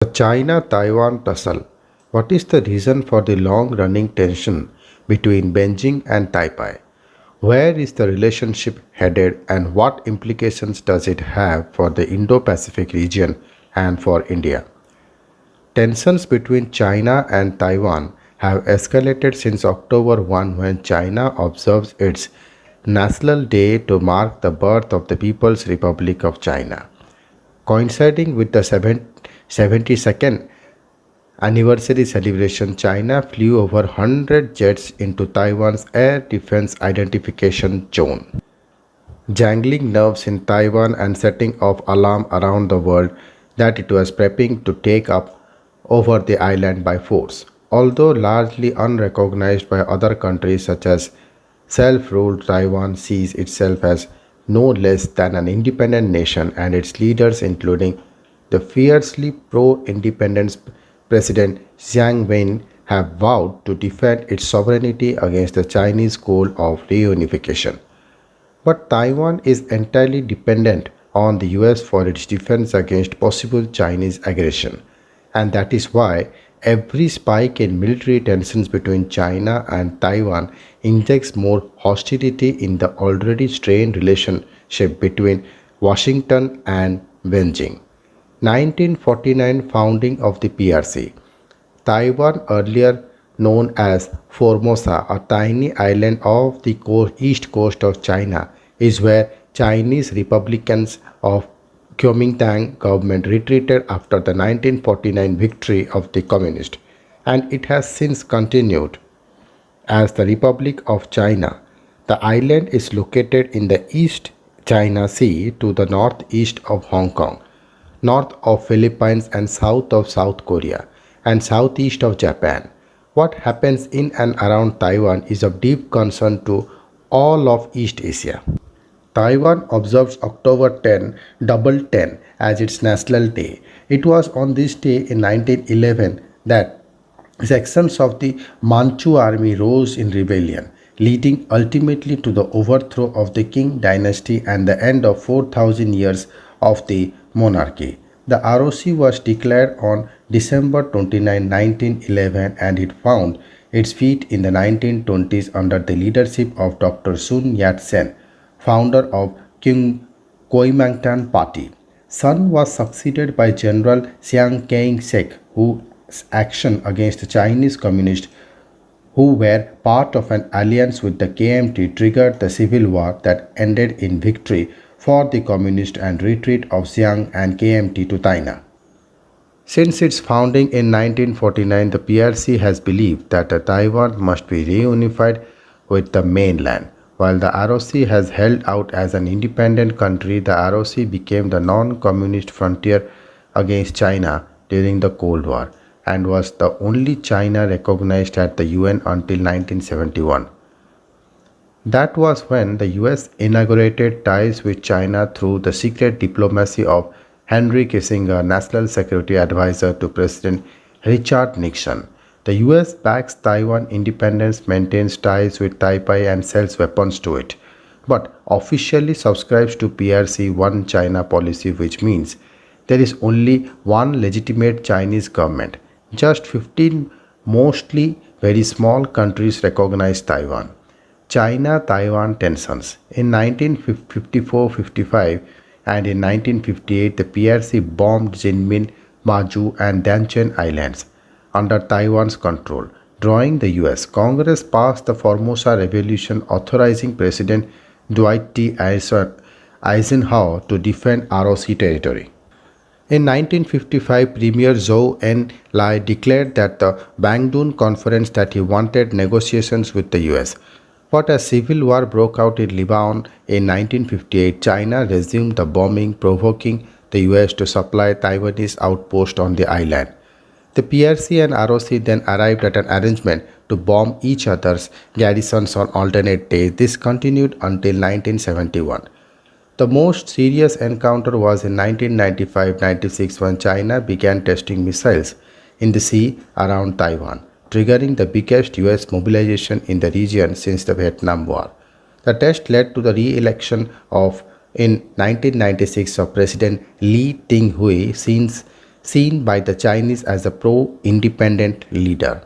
The China-Taiwan tussle. What is the reason for the long-running tension between Beijing and Taipei? Where is the relationship headed and what implications does it have for the Indo-Pacific region and for India? Tensions between China and Taiwan have escalated since October 1 when China observes its National Day to mark the birth of the People's Republic of China. Coinciding with the 72nd anniversary celebration, China flew over 100 jets into Taiwan's air defense identification zone, jangling nerves in Taiwan and setting off alarm around the world that it was prepping to take up over the island by force. Although largely unrecognized by other countries such as self-ruled Taiwan sees itself as no less than an independent nation and its leaders including the fiercely pro-independence President Jiang Wen have vowed to defend its sovereignty against the Chinese goal of reunification. But Taiwan is entirely dependent on the US for its defense against possible Chinese aggression. And that is why every spike in military tensions between China and Taiwan injects more hostility in the already strained relationship between Washington and Beijing. 1949 founding of the PRC. Taiwan, earlier known as Formosa, a tiny island off the east coast of China, is where Chinese Republicans of Kuomintang government retreated after the 1949 victory of the communists, and it has since continued as the Republic of China. The island is located in the East China Sea to the northeast of Hong Kong, north of Philippines and south of South Korea, and southeast of Japan. What happens in and around Taiwan is of deep concern to all of East Asia. Taiwan observes October 10, Double 10, as its national day. It was on this day in 1911 that sections of the Manchu army rose in rebellion, leading ultimately to the overthrow of the Qing dynasty and the end of 4,000 years of the monarchy. The ROC was declared on December 29, 1911, and it found its feet in the 1920s under the leadership of Dr. Sun Yat-sen, founder of Kuomintang Party. Sun was succeeded by General Chiang Kai-shek, whose action against the Chinese communists who were part of an alliance with the KMT triggered the civil war that ended in victory for the communists and retreat of Chiang and KMT to China. Since its founding in 1949, the PRC has believed that Taiwan must be reunified with the mainland. While the ROC has held out as an independent country, the ROC became the non-communist frontier against China during the Cold War and was the only China recognized at the UN until 1971. That was when the US inaugurated ties with China through the secret diplomacy of Henry Kissinger, National Security Advisor to President Richard Nixon. The US backs Taiwan independence, maintains ties with Taipei and sells weapons to it, but officially subscribes to PRC One China policy, which means there is only one legitimate Chinese government. Just 15 mostly very small countries recognize Taiwan. China-Taiwan tensions. In 1954-55 and in 1958, the PRC bombed Jinmin, Maju and Danchen Islands under Taiwan's control. Drawing the US, Congress passed the Formosa Resolution authorizing President Dwight D. Eisenhower to defend ROC territory. In 1955, Premier Zhou Enlai declared that the Bandung Conference that he wanted negotiations with the US. But as civil war broke out in Lebanon in 1958, China resumed the bombing, provoking the US to supply Taiwanese outposts on the island. The PRC and ROC then arrived at an arrangement to bomb each other's garrisons on alternate days. This continued until 1971. The most serious encounter was in 1995-96 when China began testing missiles in the sea around Taiwan, triggering the biggest US mobilization in the region since the Vietnam War. The test led to the re-election of in 1996 of President Lee Teng-hui, since seen by the Chinese as a pro-independent leader.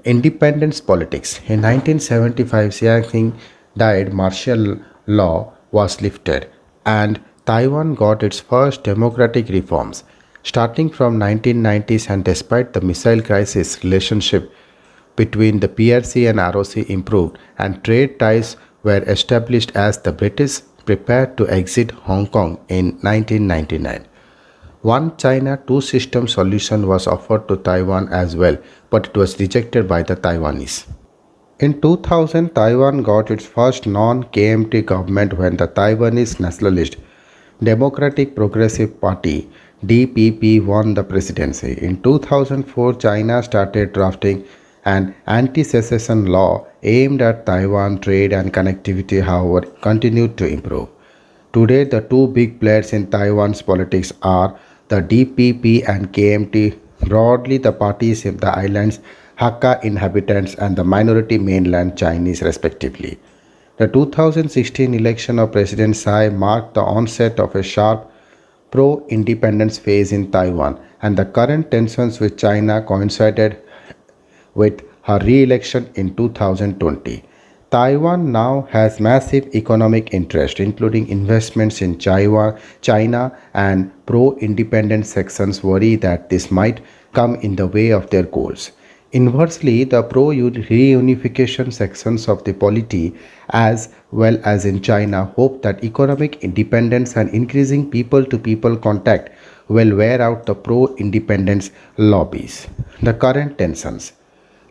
Independence politics. In 1975, Xiang died, martial law was lifted, and Taiwan got its first democratic reforms. Starting from 1990s and despite the missile crisis, relationship between the PRC and ROC improved and trade ties were established as the British prepared to exit Hong Kong in 1999. One China, two system solution was offered to Taiwan as well, but it was rejected by the Taiwanese. In 2000, Taiwan got its first non KMT government when the Taiwanese nationalist Democratic Progressive Party DPP won the presidency. In 2004, China started drafting an anti secession law aimed at Taiwan trade and connectivity, however, continued to improve. Today, the two big players in Taiwan's politics are the DPP and KMT, broadly the parties in the island's Hakka inhabitants and the minority mainland Chinese, respectively. The 2016 election of President Tsai marked the onset of a sharp pro independence phase in Taiwan, and the current tensions with China coincided with her re election in 2020. Taiwan now has massive economic interest, including investments in China, and pro independence sections worry that this might come in the way of their goals. Inversely, the pro reunification sections of the polity, as well as in China, hope that economic independence and increasing people to people contact will wear out the pro independence lobbies. The current tensions.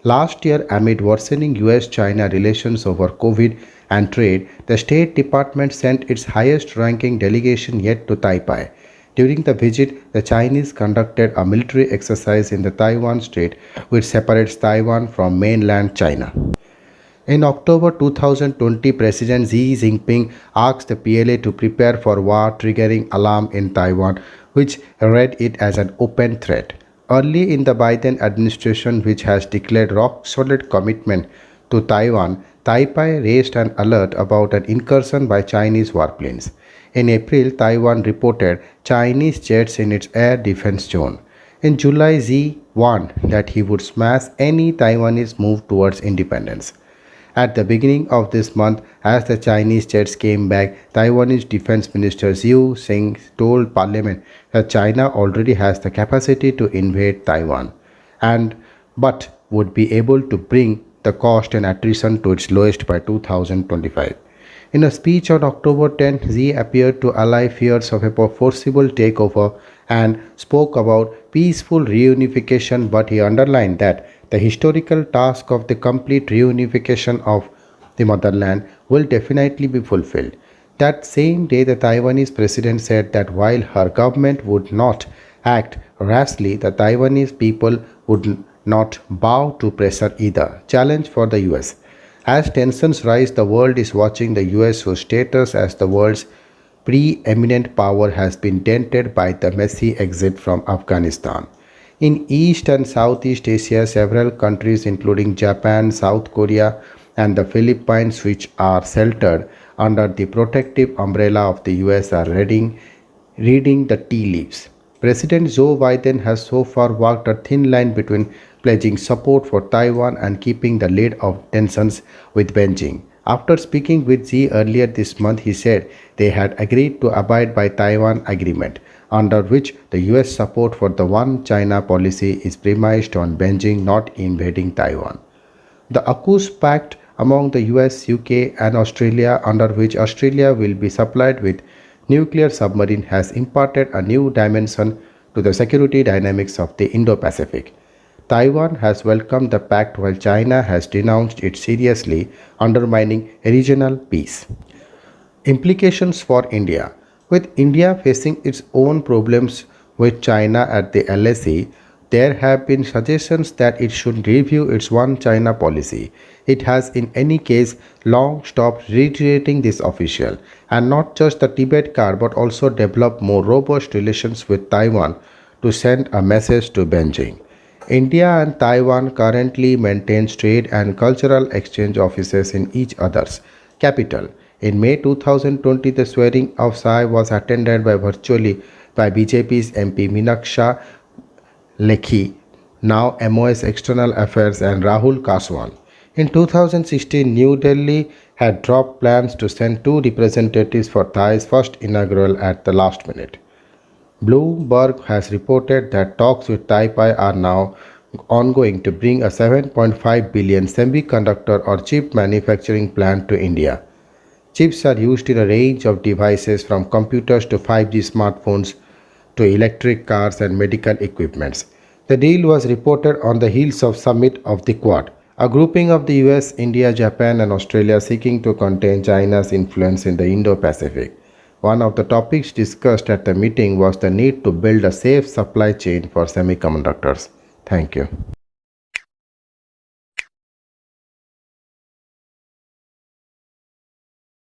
Last year, amid worsening US China relations over COVID and trade, the State Department sent its highest ranking delegation yet to Taipei. During the visit, the Chinese conducted a military exercise in the Taiwan Strait, which separates Taiwan from mainland China. In October 2020, President Xi Jinping asked the PLA to prepare for war, triggering alarm in Taiwan, which read it as an open threat. Early in the Biden administration, which has declared rock-solid commitment to Taiwan, Taipei raised an alert about an incursion by Chinese warplanes. In April, Taiwan reported Chinese jets in its air defense zone. In July, Xi warned that he would smash any Taiwanese move towards independence. At the beginning of this month, as the Chinese jets came back, Taiwanese Defense Minister Zhu Xing told Parliament that China already has the capacity to invade Taiwan, and but would be able to bring the cost and attrition to its lowest by 2025. In a speech on October 10, Xi appeared to allay fears of a forcible takeover and spoke about peaceful reunification, but he underlined that the historical task of the complete reunification of the motherland will definitely be fulfilled. That same day, the Taiwanese president said that while her government would not act rashly, the Taiwanese people would not bow to pressure either. Challenge for the US. As tensions rise, the world is watching the US, whose status as the world's preeminent power has been dented by the messy exit from Afghanistan. In East and Southeast Asia, several countries, including Japan, South Korea, and the Philippines, which are sheltered under the protective umbrella of the US, are reading the tea leaves. President Joe Biden has so far walked a thin line between pledging support for Taiwan and keeping the lid of tensions with Beijing. After speaking with Xi earlier this month, he said they had agreed to abide by Taiwan Agreement, under which the US support for the One China policy is premised on Beijing not invading Taiwan. The AUKUS Pact among the US, UK, and Australia, under which Australia will be supplied with nuclear submarine, has imparted a new dimension to the security dynamics of the Indo-Pacific. Taiwan has welcomed the pact while China has denounced it seriously, undermining regional peace. Implications for India. With India facing its own problems with China at the LSE, there have been suggestions that it should review its One China policy. It has, in any case, long stopped reiterating this official, and not just the Tibet card but also develop more robust relations with Taiwan to send a message to Beijing. India and Taiwan currently maintain trade and cultural exchange offices in each other's capital. In May 2020, the swearing of Tsai was attended by virtually by BJP's MP Meenaksha Lekhi, now MOS External Affairs, and Rahul Kaswal. In 2016, New Delhi had dropped plans to send two representatives for Thai's first inaugural at the last minute. Bloomberg has reported that talks with Taipei are now ongoing to bring a 7.5 billion semiconductor or chip manufacturing plant to India. Chips are used in a range of devices from computers to 5G smartphones to electric cars and medical equipments. The deal was reported on the heels of summit of the Quad, a grouping of the US, India, Japan and Australia seeking to contain China's influence in the Indo-Pacific. One of the topics discussed at the meeting was the need to build a safe supply chain for semiconductors. Thank you.